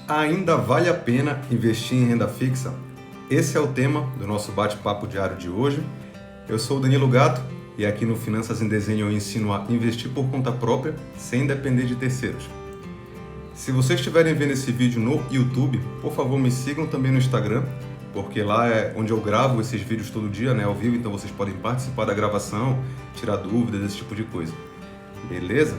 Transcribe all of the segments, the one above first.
Ainda vale a pena investir em renda fixa? Esse é o tema do nosso bate-papo diário de hoje. Eu sou o Danilo Gatto e aqui no Finanças em Desenho eu ensino a investir por conta própria, sem depender de terceiros. Se vocês estiverem vendo esse vídeo no YouTube, por favor me sigam também no Instagram, porque lá é onde eu gravo esses vídeos todo dia, ao vivo, então vocês podem participar da gravação, tirar dúvidas, esse tipo de coisa. Beleza?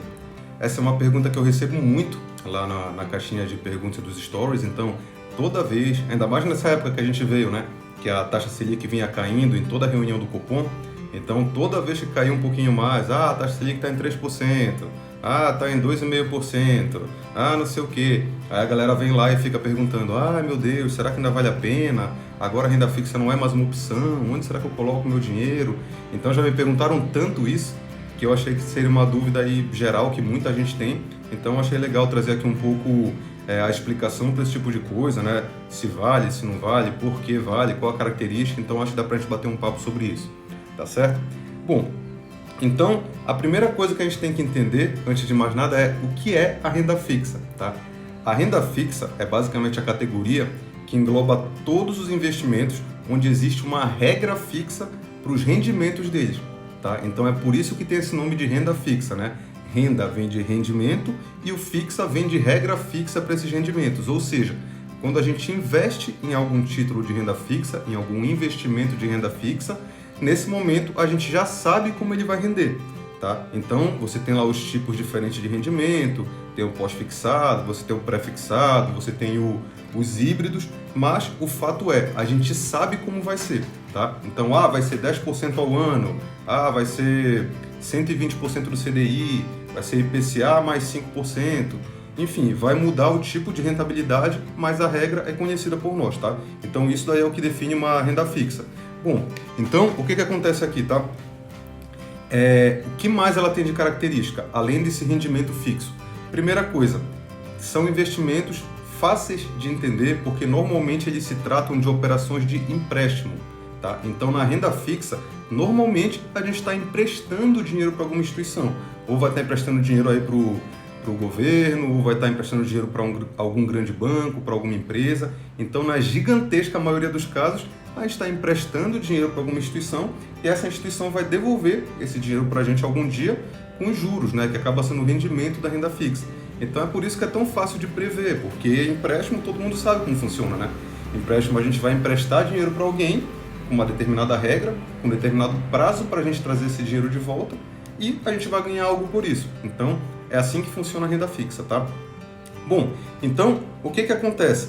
Essa é uma pergunta que eu recebo muito lá na caixinha de perguntas dos stories, então toda vez, ainda mais nessa época que a gente veio, que a taxa Selic vinha caindo em toda a reunião do Copom, então toda vez que caiu um pouquinho mais, a taxa Selic está em 3%, está em 2,5%, não sei o quê. Aí a galera vem lá e fica perguntando, meu Deus, será que ainda vale a pena? Agora a renda fixa não é mais uma opção, onde será que eu coloco o meu dinheiro? Então já me perguntaram tanto isso, que eu achei que seria uma dúvida aí geral que muita gente tem, então eu achei legal trazer aqui um pouco a explicação para esse tipo de coisa, se vale, se não vale, por que vale, qual a característica, então acho que dá pra gente bater um papo sobre isso, tá certo? Bom, então a primeira coisa que a gente tem que entender, antes de mais nada, é o que é a renda fixa, tá? A renda fixa é basicamente a categoria que engloba todos os investimentos onde existe uma regra fixa para os rendimentos deles. Tá? Então é por isso que tem esse nome de renda fixa, Renda vem de rendimento e o fixa vem de regra fixa para esses rendimentos. Ou seja, quando a gente investe em algum título de renda fixa, em algum investimento de renda fixa, nesse momento a gente já sabe como ele vai render. Tá? Então você tem lá os tipos diferentes de rendimento, tem o pós-fixado, você tem o pré-fixado, você tem os híbridos, mas o fato é, a gente sabe como vai ser. Tá? Então, vai ser 10% ao ano, vai ser 120% do CDI, vai ser IPCA mais 5%, enfim, vai mudar o tipo de rentabilidade, mas a regra é conhecida por nós, tá? Então, isso daí é o que define uma renda fixa. Bom, então, o que acontece aqui, tá? O que mais ela tem de característica, além desse rendimento fixo? Primeira coisa, são investimentos fáceis de entender, porque normalmente eles se tratam de operações de empréstimo. Tá? Então, na renda fixa, normalmente a gente está emprestando dinheiro para alguma instituição. Ou vai estar emprestando dinheiro aí para o governo, ou vai estar emprestando dinheiro para algum grande banco, para alguma empresa. Então, na gigantesca maioria dos casos, a gente está emprestando dinheiro para alguma instituição e essa instituição vai devolver esse dinheiro para a gente algum dia com juros, que acaba sendo o rendimento da renda fixa. Então, é por isso que é tão fácil de prever, porque empréstimo todo mundo sabe como funciona, Empréstimo, a gente vai emprestar dinheiro para alguém, com uma determinada regra, com um determinado prazo para a gente trazer esse dinheiro de volta e a gente vai ganhar algo por isso. Então, é assim que funciona a renda fixa, tá? Bom, então, o que acontece?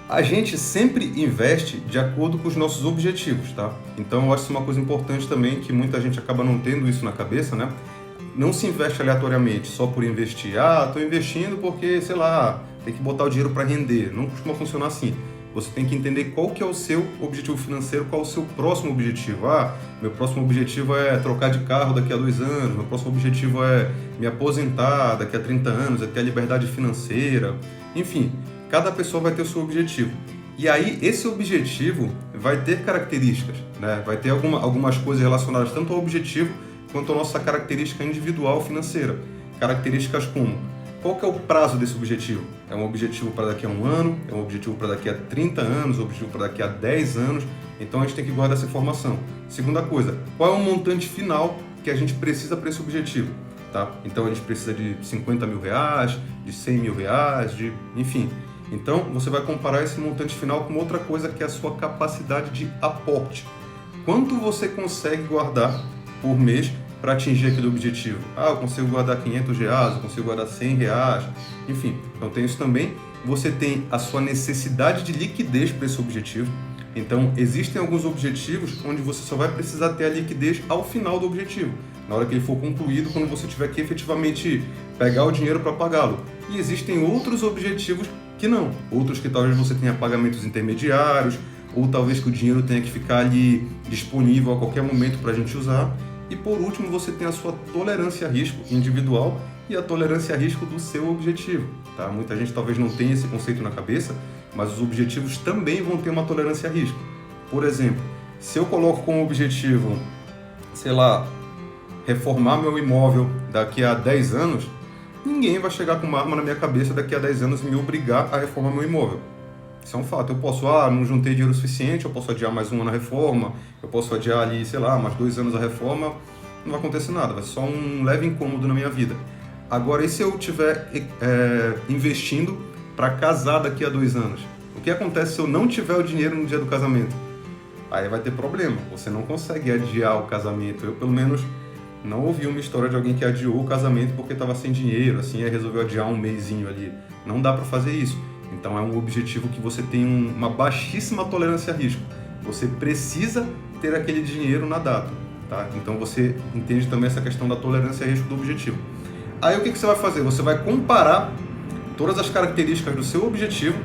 A gente sempre investe de acordo com os nossos objetivos, tá? Então, eu acho isso uma coisa importante também, que muita gente acaba não tendo isso na cabeça, Não se investe aleatoriamente só por investir. Estou investindo porque, sei lá, tem que botar o dinheiro para render. Não costuma funcionar assim. Você tem que entender qual que é o seu objetivo financeiro, qual é o seu próximo objetivo. Meu próximo objetivo é trocar de carro daqui a 2 anos, meu próximo objetivo é me aposentar daqui a 30 anos, é ter a liberdade financeira. Enfim, cada pessoa vai ter o seu objetivo. E aí, esse objetivo vai ter características, Vai ter algumas coisas relacionadas tanto ao objetivo quanto à nossa característica individual financeira. Características como: qual que é o prazo desse objetivo? É um objetivo para daqui a 1 ano? É um objetivo para daqui a 30 anos? Um objetivo para daqui a 10 anos? Então a gente tem que guardar essa informação. Segunda coisa, qual é o montante final que a gente precisa para esse objetivo? Tá? Então a gente precisa de 50 mil reais, de 100 mil reais, enfim. Então você vai comparar esse montante final com outra coisa que é a sua capacidade de aporte. Quanto você consegue guardar por mês para atingir aquele objetivo? Eu consigo guardar 500 reais, eu consigo guardar 100 reais, enfim. Então tem isso também. Você tem a sua necessidade de liquidez para esse objetivo. Então existem alguns objetivos onde você só vai precisar ter a liquidez ao final do objetivo, na hora que ele for concluído, quando você tiver que efetivamente pegar o dinheiro para pagá-lo. E existem outros objetivos que não. Outros que talvez você tenha pagamentos intermediários, ou talvez que o dinheiro tenha que ficar ali disponível a qualquer momento para a gente usar. E por último, você tem a sua tolerância a risco individual e a tolerância a risco do seu objetivo. Tá? Muita gente talvez não tenha esse conceito na cabeça, mas os objetivos também vão ter uma tolerância a risco. Por exemplo, se eu coloco como objetivo, sei lá, reformar meu imóvel daqui a 10 anos, ninguém vai chegar com uma arma na minha cabeça daqui a 10 anos e me obrigar a reformar meu imóvel. Isso é um fato. Eu posso, não juntei dinheiro suficiente, eu posso adiar mais um ano a reforma, eu posso adiar ali, sei lá, mais 2 anos a reforma, não vai acontecer nada, vai ser só um leve incômodo na minha vida. Agora, e se eu estiver investindo para casar daqui a 2 anos? O que acontece se eu não tiver o dinheiro no dia do casamento? Aí vai ter problema, você não consegue adiar o casamento. Eu, pelo menos, não ouvi uma história de alguém que adiou o casamento porque estava sem dinheiro, assim, aí resolveu adiar um mesinho ali. Não dá para fazer isso. Então é um objetivo que você tem uma baixíssima tolerância a risco. Você precisa ter aquele dinheiro na data, tá? Então você entende também essa questão da tolerância a risco do objetivo. Aí o que você vai fazer? Você vai comparar todas as características do seu objetivo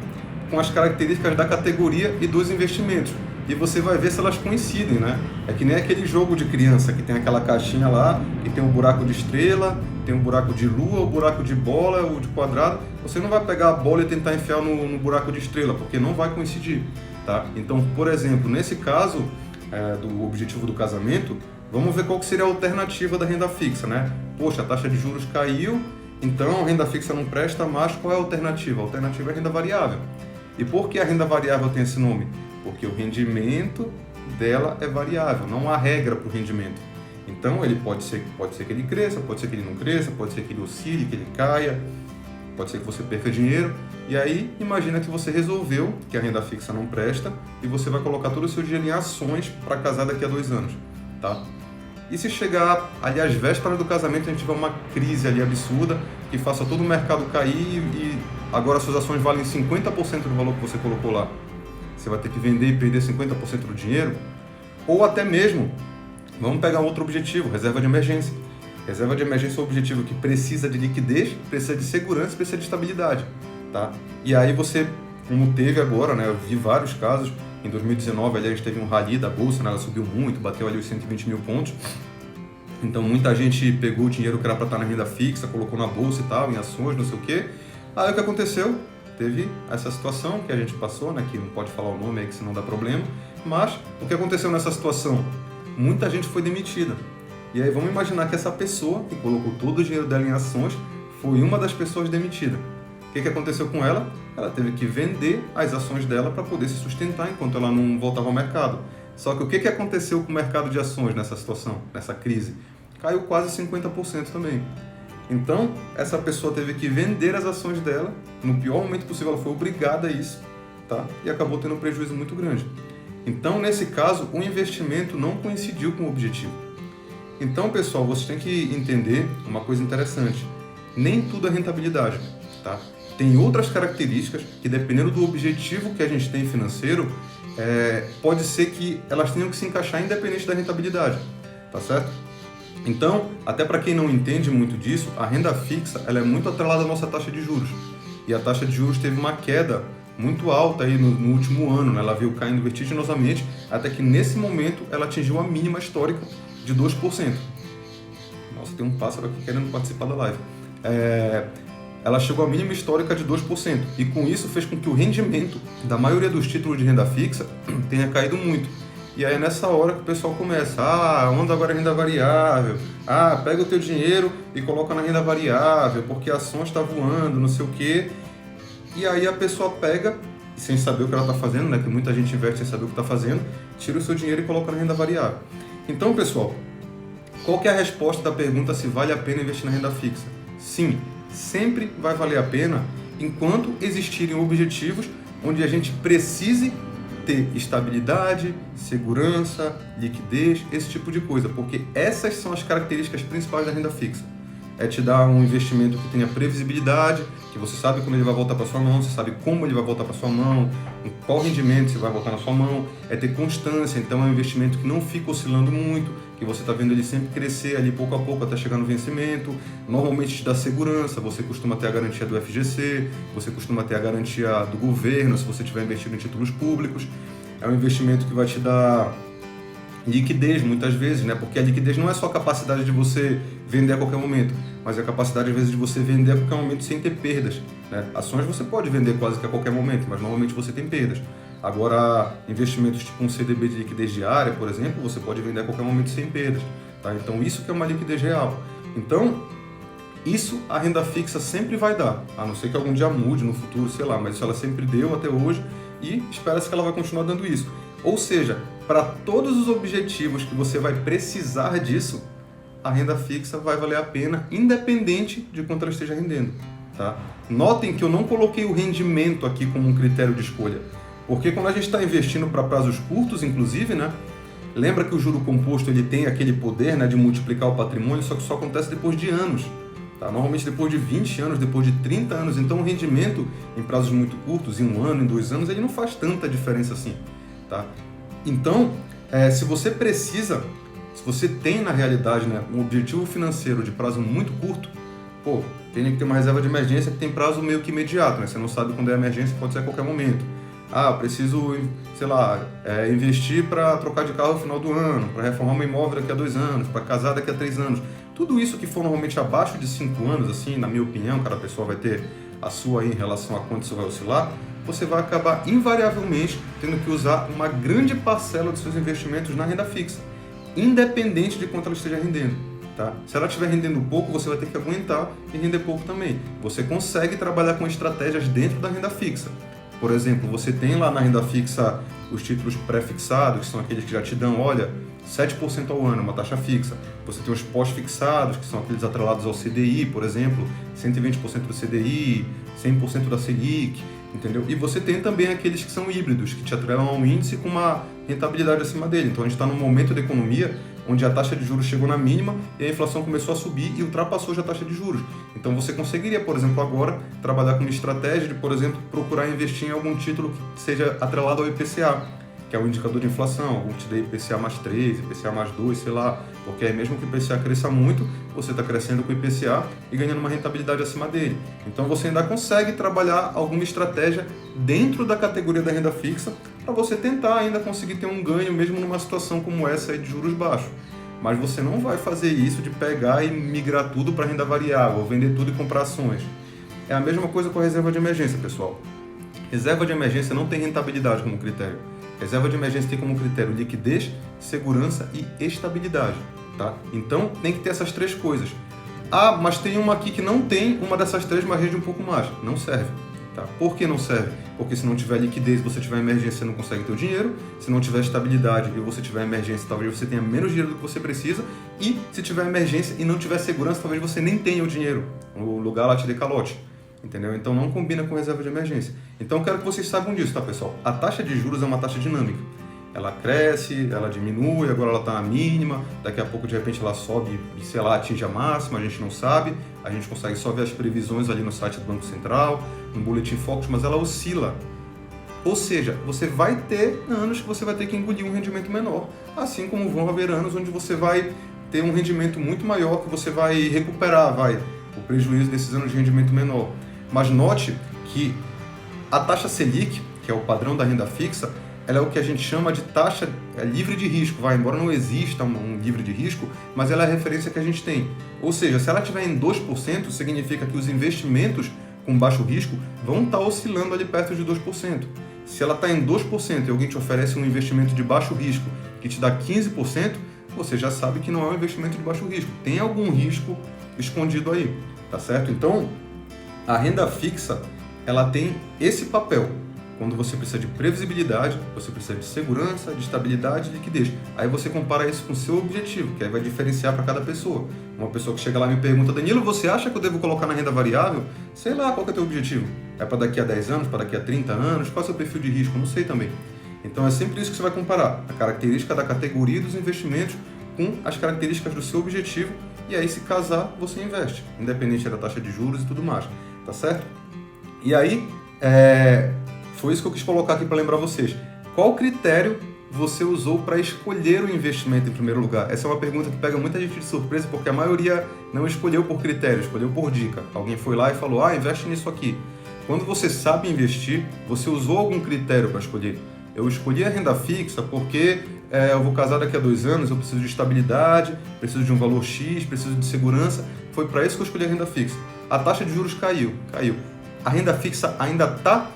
com as características da categoria e dos investimentos. E você vai ver se elas coincidem, né? É que nem aquele jogo de criança que tem aquela caixinha lá, que tem um buraco de estrela, tem um buraco de lua, o buraco de bola, o de quadrado. Você não vai pegar a bola e tentar enfiar no buraco de estrela, porque não vai coincidir, tá? Então, por exemplo, nesse caso do objetivo do casamento, vamos ver qual que seria a alternativa da renda fixa, né? Poxa, a taxa de juros caiu, então a renda fixa não presta mais, qual é a alternativa? A alternativa é a renda variável. E por que a renda variável tem esse nome? Porque o rendimento dela é variável, não há regra para o rendimento. Então, ele pode ser que ele cresça, pode ser que ele não cresça, pode ser que ele oscile, que ele caia, pode ser que você perca dinheiro. E aí, imagina que você resolveu que a renda fixa não presta e você vai colocar todo o seu dinheiro em ações para casar daqui a 2 anos, tá? E se chegar ali às vésperas do casamento, a gente tiver uma crise ali absurda, que faça todo o mercado cair e agora suas ações valem 50% do valor que você colocou lá. Você vai ter que vender e perder 50% do dinheiro? Ou até mesmo, vamos pegar outro objetivo, reserva de emergência. Reserva de emergência é um objetivo que precisa de liquidez, precisa de segurança, precisa de estabilidade, tá? E aí você, como teve agora, né, eu vi vários casos, em 2019 ali a gente teve um rally da bolsa, né, ela subiu muito, bateu ali os 120 mil pontos, então muita gente pegou o dinheiro que era para estar na renda fixa, colocou na bolsa e tal, em ações, não sei o quê. Aí o que aconteceu? Teve essa situação que a gente passou, né, que não pode falar o nome aí que senão dá problema, mas o que aconteceu nessa situação? Muita gente foi demitida. E aí vamos imaginar que essa pessoa que colocou todo o dinheiro dela em ações foi uma das pessoas demitidas. O que aconteceu com ela? Ela teve que vender as ações dela para poder se sustentar enquanto ela não voltava ao mercado. Só que o que aconteceu com o mercado de ações nessa situação, nessa crise? Caiu quase 50% também. Então, essa pessoa teve que vender as ações dela, no pior momento possível ela foi obrigada a isso, tá? E acabou tendo um prejuízo muito grande. Então, nesse caso, o investimento não coincidiu com o objetivo. Então, pessoal, vocês têm que entender uma coisa interessante. Nem tudo é rentabilidade, tá? Tem outras características que, dependendo do objetivo que a gente tem financeiro, pode ser que elas tenham que se encaixar independente da rentabilidade, tá certo? Então, até para quem não entende muito disso, a renda fixa ela é muito atrelada à nossa taxa de juros. E a taxa de juros teve uma queda muito alta aí no último ano, né? Ela veio caindo vertiginosamente, até que nesse momento ela atingiu a mínima histórica de 2%. Nossa, tem um pássaro aqui querendo participar da live. Ela chegou à mínima histórica de 2%, e com isso fez com que o rendimento da maioria dos títulos de renda fixa tenha caído muito. E aí é nessa hora que o pessoal começa, anda agora a renda variável, pega o teu dinheiro e coloca na renda variável, porque a ação está voando, não sei o quê. E aí a pessoa pega, sem saber o que ela está fazendo, né, que muita gente investe sem saber o que está fazendo, tira o seu dinheiro e coloca na renda variável. Então, pessoal, qual que é a resposta da pergunta se vale a pena investir na renda fixa? Sim, sempre vai valer a pena enquanto existirem objetivos onde a gente precise ter estabilidade, segurança, liquidez, esse tipo de coisa, porque essas são as características principais da renda fixa. É te dar um investimento que tenha previsibilidade, que você sabe quando ele vai voltar para sua mão, você sabe como ele vai voltar para sua mão, em qual rendimento você vai voltar na sua mão. É ter constância, então é um investimento que não fica oscilando muito, que você está vendo ele sempre crescer ali pouco a pouco até chegar no vencimento. Normalmente te dá segurança, você costuma ter a garantia do FGC, você costuma ter a garantia do governo se você estiver investindo em títulos públicos. É um investimento que vai te dar liquidez muitas vezes, né? Porque a liquidez não é só a capacidade de você vender a qualquer momento, mas é a capacidade às vezes de você vender a qualquer momento sem ter perdas, né? Ações você pode vender quase que a qualquer momento, mas normalmente você tem perdas. Agora, investimentos tipo um CDB de liquidez diária, por exemplo, você pode vender a qualquer momento sem perdas, tá? Então isso que é uma liquidez real. Então, Isso a renda fixa sempre vai dar, a não ser que algum dia mude no futuro, sei lá, mas isso ela sempre deu até hoje e espera-se que ela vai continuar dando isso. Ou seja, para todos os objetivos que você vai precisar disso, a renda fixa vai valer a pena, independente de quanto ela esteja rendendo. Tá? Notem que eu não coloquei o rendimento aqui como um critério de escolha, porque quando a gente está investindo para prazos curtos, inclusive, né, lembra que o juro composto ele tem aquele poder, né, de multiplicar o patrimônio, só que só acontece depois de anos. Tá? Normalmente depois de 20 anos, depois de 30 anos. Então o rendimento em prazos muito curtos, em 1 ano, em 2 anos, ele não faz tanta diferença assim. Tá? Então, se você tem na realidade, né, um objetivo financeiro de prazo muito curto, tem que ter uma reserva de emergência que tem prazo meio que imediato, né? Você não sabe quando é emergência, pode ser a qualquer momento. Preciso, sei lá, investir para trocar de carro no final do ano, para reformar um imóvel daqui a 2 anos, para casar daqui a 3 anos. Tudo isso que for normalmente abaixo de 5 anos, assim, na minha opinião, cada pessoa vai ter a sua aí em relação a quanto isso vai oscilar, você vai acabar invariavelmente tendo que usar uma grande parcela dos seus investimentos na renda fixa, independente de quanto ela esteja rendendo. Tá? Se ela estiver rendendo pouco, você vai ter que aguentar e render pouco também. Você consegue trabalhar com estratégias dentro da renda fixa. Por exemplo, você tem lá na renda fixa os títulos pré-fixados, que são aqueles que já te dão, 7% ao ano, uma taxa fixa. Você tem os pós-fixados, que são aqueles atrelados ao CDI, por exemplo, 120% do CDI, 100% da Selic, entendeu? E você tem também aqueles que são híbridos, que te atrelam a um índice com uma rentabilidade acima dele. Então a gente está num momento da economia onde a taxa de juros chegou na mínima e a inflação começou a subir e ultrapassou já a taxa de juros. Então você conseguiria, por exemplo, agora trabalhar com uma estratégia de, por exemplo, procurar investir em algum título que seja atrelado ao IPCA, que é um indicador de inflação, algum te dê IPCA mais 3, IPCA mais 2, sei lá, porque aí mesmo que o IPCA cresça muito, você está crescendo com o IPCA e ganhando uma rentabilidade acima dele. Então você ainda consegue trabalhar alguma estratégia dentro da categoria da renda fixa para você tentar ainda conseguir ter um ganho mesmo numa situação como essa aí de juros baixos. Mas você não vai fazer isso de pegar e migrar tudo para renda variável, ou vender tudo e comprar ações. É a mesma coisa com a reserva de emergência, pessoal. Reserva de emergência não tem rentabilidade como critério. Reserva de emergência tem como critério liquidez, segurança e estabilidade. Tá? Então tem que ter essas 3 coisas. Mas tem uma aqui que não tem uma dessas 3, mas rende um pouco mais. Não serve. Tá? Por que não serve? Porque se não tiver liquidez, você tiver emergência, você não consegue ter o dinheiro. Se não tiver estabilidade e você tiver emergência, talvez você tenha menos dinheiro do que você precisa. E se tiver emergência e não tiver segurança, talvez você nem tenha o dinheiro. O lugar lá te dê calote. Entendeu? Então não combina com reserva de emergência. Então eu quero que vocês saibam disso, tá, pessoal? A taxa de juros é uma taxa dinâmica. Ela cresce, ela diminui, agora ela está na mínima, daqui a pouco de repente ela sobe e, sei lá, atinge a máxima, a gente não sabe, a gente consegue só ver as previsões ali no site do Banco Central, no Boletim Focus, mas ela oscila. Ou seja, você vai ter anos que você vai ter que engolir um rendimento menor, assim como vão haver anos onde você vai ter um rendimento muito maior, que você vai recuperar, o prejuízo desses anos de rendimento menor. Mas note que a taxa Selic, que é o padrão da renda fixa, ela é o que a gente chama de taxa livre de risco, embora não exista um livre de risco, mas ela é a referência que a gente tem. Ou seja, se ela estiver em 2%, significa que os investimentos com baixo risco vão estar oscilando ali perto de 2%. Se ela está em 2% e alguém te oferece um investimento de baixo risco que te dá 15%, você já sabe que não é um investimento de baixo risco. Tem algum risco escondido aí, tá certo? Então, a renda fixa, ela tem esse papel. Quando você precisa de previsibilidade, você precisa de segurança, de estabilidade e liquidez. Aí você compara isso com o seu objetivo, que aí vai diferenciar para cada pessoa. Uma pessoa que chega lá e me pergunta, Danilo, você acha que eu devo colocar na renda variável? Sei lá, qual que é o teu objetivo? É para daqui a 10 anos, para daqui a 30 anos? Qual é o seu perfil de risco? Não sei também. Então é sempre isso que você vai comparar, a característica da categoria dos investimentos com as características do seu objetivo, e aí se casar, você investe, independente da taxa de juros e tudo mais, tá certo? E aí, foi isso que eu quis colocar aqui para lembrar vocês. Qual critério você usou para escolher o investimento em primeiro lugar? Essa é uma pergunta que pega muita gente de surpresa, porque a maioria não escolheu por critério, escolheu por dica. Alguém foi lá e falou, investe nisso aqui. Quando você sabe investir, você usou algum critério para escolher. Eu escolhi a renda fixa porque eu vou casar daqui a 2 anos, eu preciso de estabilidade, preciso de um valor X, preciso de segurança. Foi para isso que eu escolhi a renda fixa. A taxa de juros caiu. A renda fixa ainda está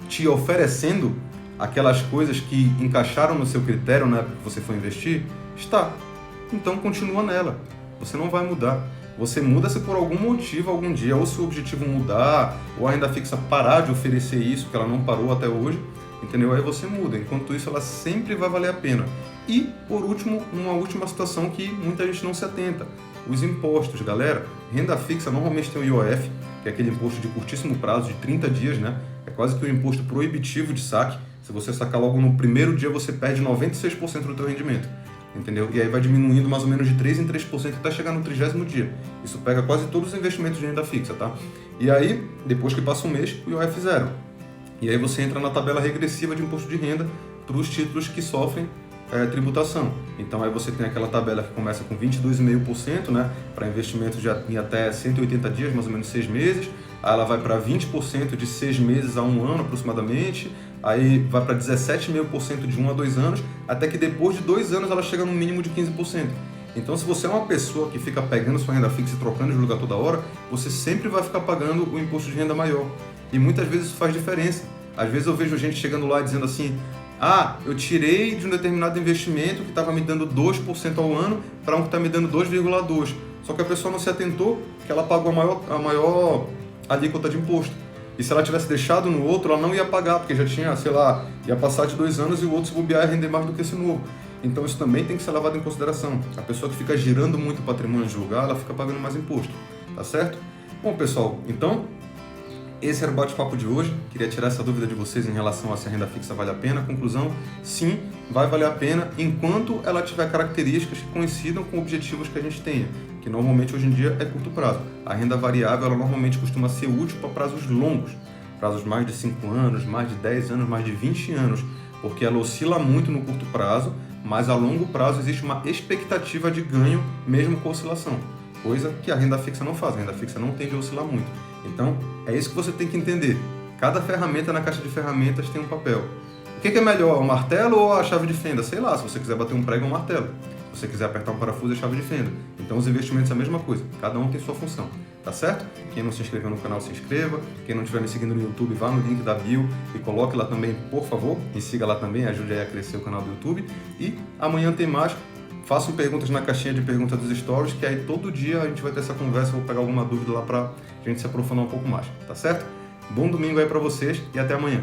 te oferecendo aquelas coisas que encaixaram no seu critério na época que você foi investir? Está. Então continua nela. Você não vai mudar. Você muda se por algum motivo, algum dia, ou se o objetivo mudar, ou a renda fixa parar de oferecer isso, que ela não parou até hoje, entendeu? Aí você muda. Enquanto isso, ela sempre vai valer a pena. E, por último, uma última situação que muita gente não se atenta. Os impostos, galera. Renda fixa normalmente tem o IOF, que é aquele imposto de curtíssimo prazo, de 30 dias, né? É quase que um imposto proibitivo de saque. Se você sacar logo no primeiro dia, você perde 96% do teu rendimento. Entendeu? E aí vai diminuindo mais ou menos de 3 em 3% até chegar no 30º dia. Isso pega quase todos os investimentos de renda fixa, tá? E aí, depois que passa um mês, o IOF zero. E aí você entra na tabela regressiva de imposto de renda para os títulos que sofrem tributação. Então aí você tem aquela tabela que começa com 22,5%, né, para investimentos em até 180 dias, mais ou menos 6 meses. Aí ela vai para 20% de 6 meses a 1 ano aproximadamente. Aí vai para 17,5% de 1 a 2 anos, até que depois de 2 anos ela chega no mínimo de 15%. Então, se você é uma pessoa que fica pegando sua renda fixa e trocando de lugar toda hora, você sempre vai ficar pagando o imposto de renda maior. E muitas vezes isso faz diferença. Às vezes eu vejo gente chegando lá dizendo assim: eu tirei de um determinado investimento que estava me dando 2% ao ano para um que está me dando 2,2%. Só que a pessoa não se atentou que ela pagou a maior alíquota de imposto. E se ela tivesse deixado no outro, ela não ia pagar, porque já tinha, ia passar de 2 anos e o outro, se bobear, ia render mais do que esse novo. Então isso também tem que ser levado em consideração. A pessoa que fica girando muito patrimônio de lugar, ela fica pagando mais imposto, tá certo? Bom, pessoal, então esse era o bate-papo de hoje. Queria tirar essa dúvida de vocês em relação a se a renda fixa vale a pena. Conclusão, sim, vai valer a pena enquanto ela tiver características que coincidam com objetivos que a gente tenha, que normalmente hoje em dia é curto prazo. A renda variável, ela normalmente costuma ser útil para prazos longos, prazos mais de 5 anos, mais de 10 anos, mais de 20 anos, porque ela oscila muito no curto prazo, mas a longo prazo existe uma expectativa de ganho mesmo com oscilação, coisa que a renda fixa não faz. A renda fixa não tende a oscilar muito. Então, é isso que você tem que entender. Cada ferramenta na caixa de ferramentas tem um papel. O que é melhor, o martelo ou a chave de fenda? Sei lá, se você quiser bater um prego, é um martelo. Se você quiser apertar um parafuso, é chave de fenda. Então, os investimentos é a mesma coisa. Cada um tem sua função. Tá certo? Quem não se inscreveu no canal, se inscreva. Quem não estiver me seguindo no YouTube, vá no link da bio e coloque lá também, por favor. Me siga lá também, ajude aí a crescer o canal do YouTube. E amanhã tem mais. Façam perguntas na caixinha de perguntas dos stories, que aí todo dia a gente vai ter essa conversa, eu vou pegar alguma dúvida lá pra gente se aprofundar um pouco mais, tá certo? Bom domingo aí pra vocês e até amanhã.